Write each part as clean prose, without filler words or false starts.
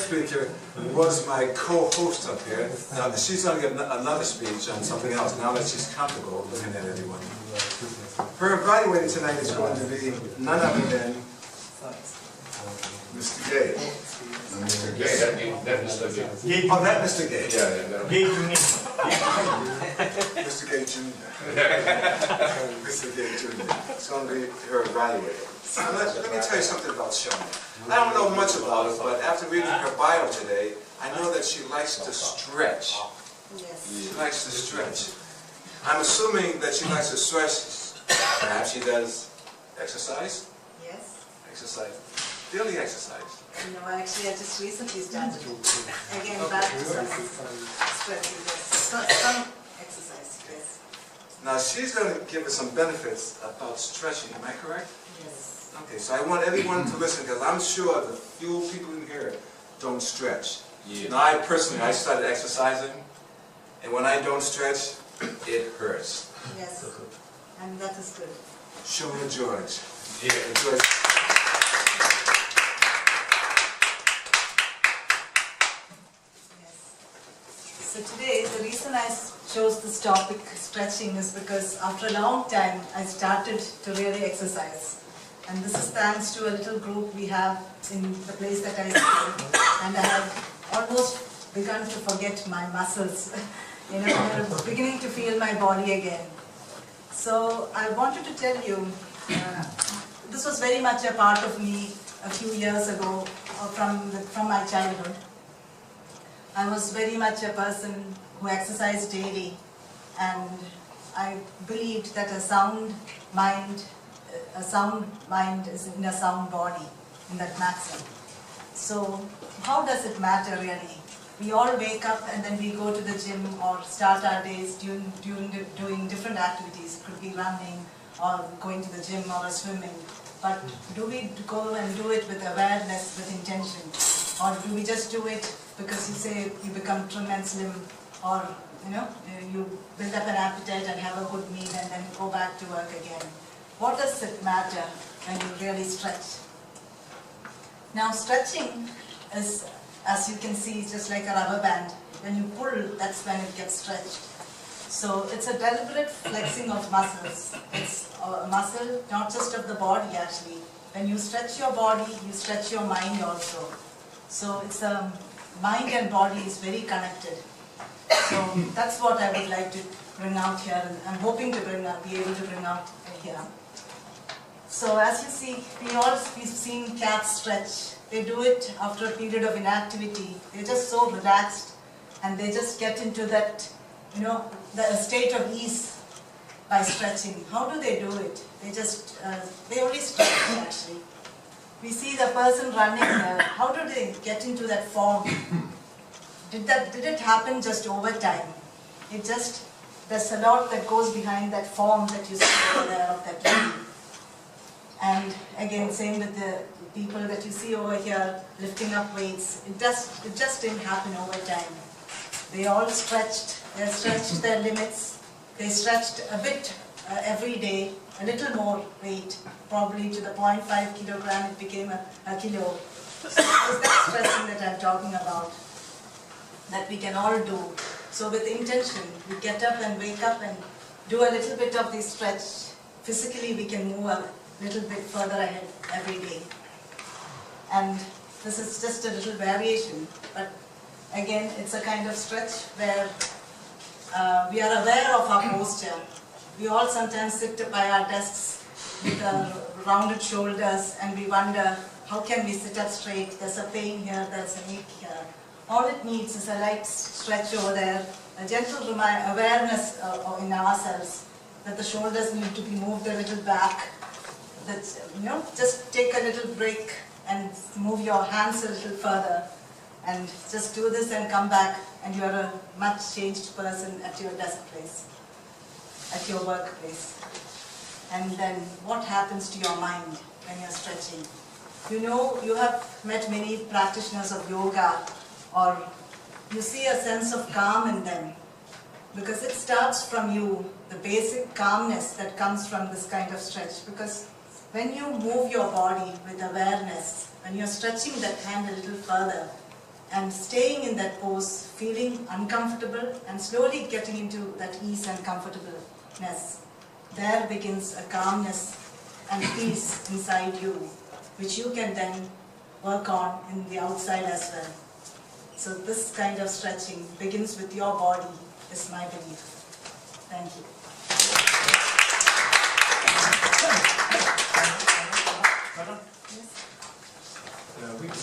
speaker was my co-host up here. Now, she's going to give another speech on something else now that she's comfortable looking at everyone. Her evaluator tonight is going to be none other than Mr. Gay. Mr. Gay, that Mr. Gay. Oh, that Mr. Gay. Yeah. Gay to me. Mr. Gay Jr. Mr. Gay Jr. It's going to be her evaluator. Now, let me tell you something about Shona. I don't know much about her, but after reading her bio today, I know that she likes to stretch. Yes. She likes to stretch. I'm assuming that she likes to stretch. Perhaps she does exercise? Yes. Exercise. Daily exercise. No, actually, I just recently started again back to some stretching. Yes. Some exercise. Yes. Now she's going to give us some benefits about stretching. Am I correct? Yes. Okay, so I want everyone to listen because I'm sure the few people in here don't stretch. Yeah. Now, I personally, I started exercising, and when I don't stretch, it hurts. Yes. And that is good. Shona George. Yeah. George. So today, the reason I chose this topic, stretching, is because after a long time, I started to really exercise. And this is thanks to a little group we have in the place that I stay. And I have almost begun to forget my muscles. You know, I'm beginning to feel my body again. So I wanted to tell you, this was very much a part of me a few years ago, from my childhood. I was very much a person who exercised daily, and I believed that a sound mind is in a sound body, in that maxim. So how does it matter really? We all wake up and then we go to the gym or start our days doing different activities. It could be running or going to the gym or swimming. But do we go and do it with awareness, with intention? Or do we just do it because you say you become trim and slim, or you build up an appetite and have a good meal and then go back to work again? What does it matter when you really stretch? Now stretching is, as you can see, just like a rubber band. When you pull, that's when it gets stretched. So it's a deliberate flexing of muscles. It's a muscle not just of the body actually. When you stretch your body, you stretch your mind also. So it's mind and body is very connected. So that's what I would like to bring out here, and I'm hoping to be able to bring out here. So as you see, we've seen cats stretch. They do it after a period of inactivity. They're just so relaxed, and they just get into that, the state of ease by stretching. How do they do it? They only stretch actually. We see the person running there. How do they get into that form? Did it happen just over time? There's a lot that goes behind that form that you see over there of that lady. And again, same with the people that you see over here lifting up weights. It just didn't happen over time. They all stretched their limits. They stretched a bit every day, a little more weight, probably to the 0.5 kilogram it became a kilo. So it's that stretching that I'm talking about, that we can all do. So with intention, we get up and wake up and do a little bit of this stretch. Physically, we can move a little bit further ahead every day. And this is just a little variation, but again, it's a kind of stretch where we are aware of our posture. We all sometimes sit by our desks with our rounded shoulders and we wonder, how can we sit up straight? There's a pain here, there's an ache here. All it needs is a light stretch over there, a gentle awareness in ourselves that the shoulders need to be moved a little back. That's, just take a little break and move your hands a little further, and just do this and come back, and you are a much changed person at your desk place, at your workplace. And then what happens to your mind when you're stretching? You have met many practitioners of yoga, or you see a sense of calm in them, because it starts from you, the basic calmness that comes from this kind of stretch. Because when you move your body with awareness, when you're stretching that hand a little further, and staying in that pose, feeling uncomfortable and slowly getting into that ease and comfortableness. There begins a calmness and peace inside you, which you can then work on in the outside as well. So this kind of stretching begins with your body, is my belief. Thank you. When we do the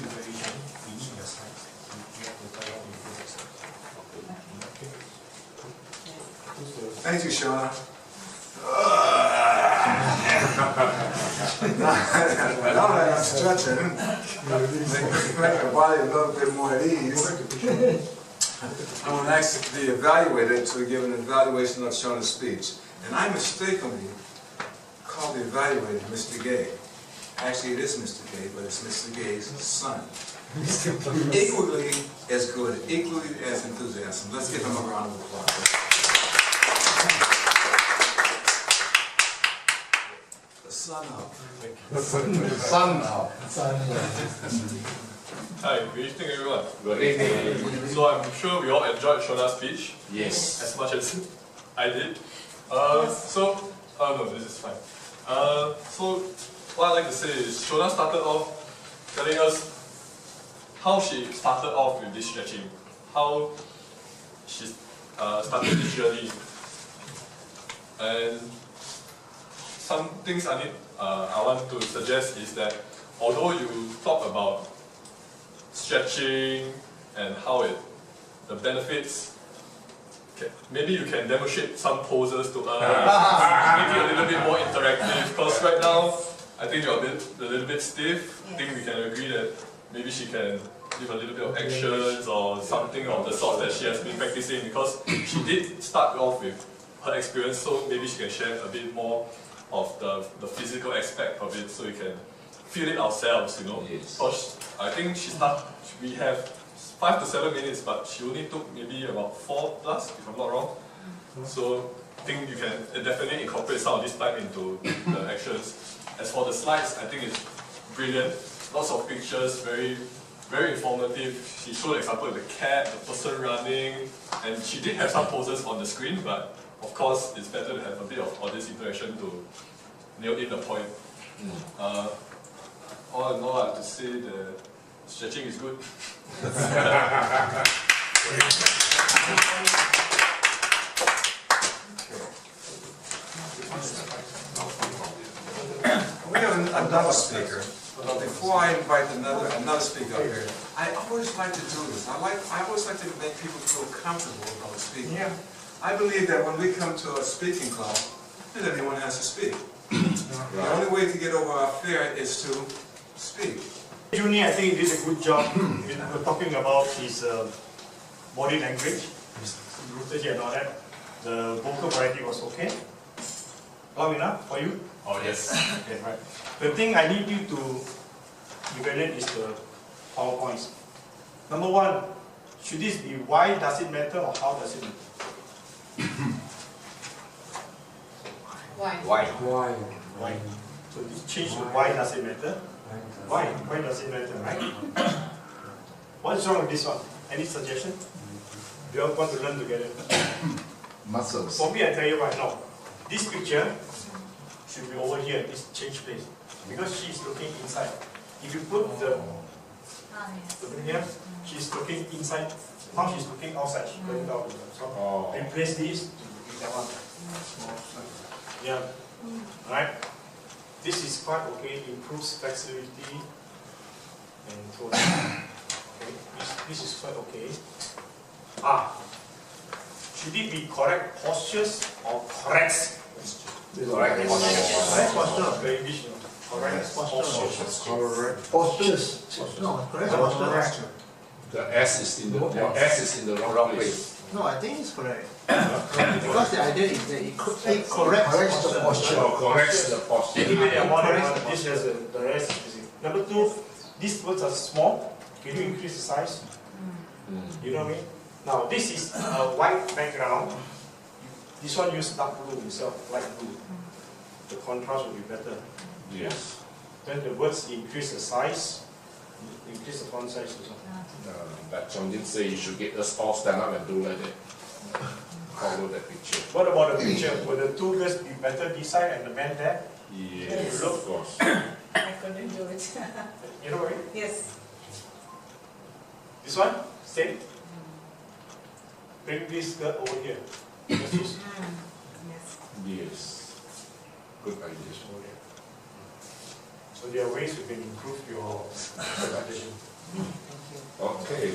variation, we need the slides. We have to follow up with the slides. Thank you, Shona. Now that I'm stretching, make my body a little bit more at ease. I will next be evaluated to give an evaluation of Shona's speech. And I mistakenly called the evaluator Mr. Gay. Actually, it is Mr. Gay, but it's Mr. Gay's son. Equally as good, equally as enthusiastic. Let's give him a round of applause. The sun up. Sun now. Hi, good evening everyone. Good evening. So I'm sure we all enjoyed Shona's speech Yes. as much as I did. No, this is fine. So what I'd like to say is Shona started off telling us how she started off with this stretching, how she started this journey, and some things I want to suggest is that although you talk about stretching and how the benefits, maybe you can demonstrate some poses to us, make it a little bit more interactive, because right now I think you're a little bit stiff. I think we can agree that maybe she can give a little bit of actions or something of the sort that she has been practicing, because she did start off with her experience, so maybe she can share a bit more of the physical aspect of it, so we can feel it ourselves, you know. Yes. Because I think we have 5 to 7 minutes, but she only took maybe about 4 plus, if I'm not wrong. So I think you can definitely incorporate some of this time into the actions. As for the slides, I think it's brilliant. Lots of pictures, very, very informative. She showed an example of the cat, the person running, and she did have some poses on the screen, but of course it's better to have a bit of audience interaction to nail in the point. All in all, I have to say the stretching is good. We have another speaker, but before I invite another speaker up here, I always like to do this. I always like to make people feel comfortable about speaking. Yeah. I believe that when we come to a speaking club, not everyone has to speak. The only way to get over our fear is to speak. Juni, I think he did a good job. We're talking about his body language, his usage and all that. The vocal variety was okay. Long enough for you? Oh yes. Okay, right. The thing I need you to evaluate is the PowerPoints. Number one, should this be why does it matter or how does it matter? Why? Why? So this change to why does it matter? Why? Why does it matter, right? What's wrong with this one? Any suggestion? Do you all want to learn together? Muscles. For me, I tell you right now, this picture should be over here, this change place. Because she's looking inside. If you put the here, she's looking inside. Now she's looking outside, she's going down. So replace this with that one. Yeah. Right? This is quite okay, improves flexibility and so on. Okay. This is quite okay. Should it be correct postures or correct? Correct. Correct posture. Very English, you know. Correct postures. Postures. No, correct posture. The S is in the wrong place. No, I think it's correct. Because the idea is that it corrects the posture. Corrects the posture. Anyway, there are more than one. This has the rest is missing. Number two, these words are small. Can you increase the size? You know what I mean? Now, this is a white background. This one use dark blue instead of light blue. The contrast will be better. Yes. Then the words increase the size. increase the font size also. But John did say you should get us all stand up and do like that. Follow that picture. What about the picture? Will the two girls be better this side and the man there? Yes, Look. of course. I couldn't do it. You know right? Yes. This one, same. Bring this girl over here. Because she's Yes. Yes. Good idea. over here. So there are ways you can improve your presentation. Okay.